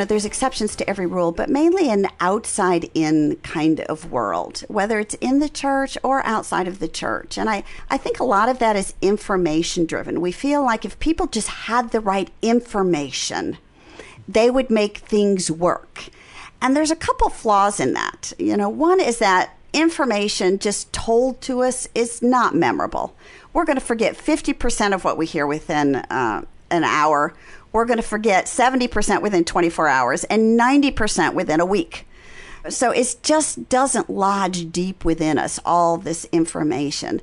there's exceptions to every rule, but mainly an outside-in kind of world, whether it's in the church or outside of the church. And I think a lot of that is information-driven. We feel like if people just had the right information, they would make things work. And there's a couple flaws in that. One is that information just told to us is not memorable. We're going to forget 50% of what we hear within an hour. We're going to forget 70% within 24 hours and 90% within a week. So it just doesn't lodge deep within us, all this information.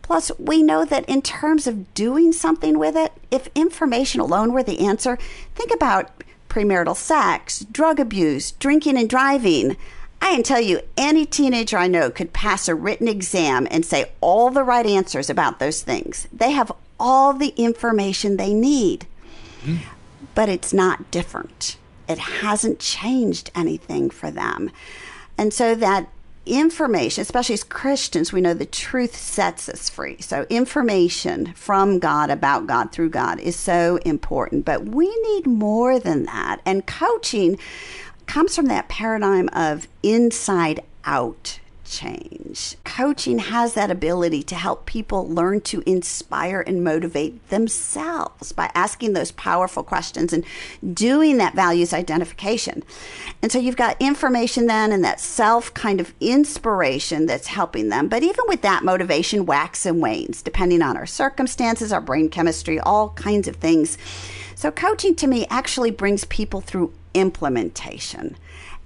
Plus, we know that in terms of doing something with it, if information alone were the answer, think about premarital sex, drug abuse, drinking and driving. I can tell you, any teenager I know could pass a written exam and say all the right answers about those things. They have all the information they need. But it's not different. It hasn't changed anything for them. And so that information, especially as Christians, we know the truth sets us free. So information from God, about God, through God is so important. But we need more than that. And coaching comes from that paradigm of inside out change. Coaching has that ability to help people learn to inspire and motivate themselves by asking those powerful questions and doing that values identification. And so you've got information then and that self kind of inspiration that's helping them. But even with that, motivation waxes and wanes depending on our circumstances, our brain chemistry, all kinds of things. So coaching to me actually brings people through implementation.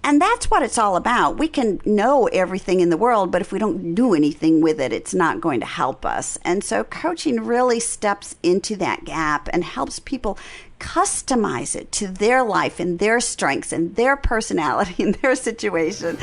And that's what it's all about. We can know everything in the world, but if we don't do anything with it, it's not going to help us. And so coaching really steps into that gap and helps people customize it to their life and their strengths and their personality and their situation.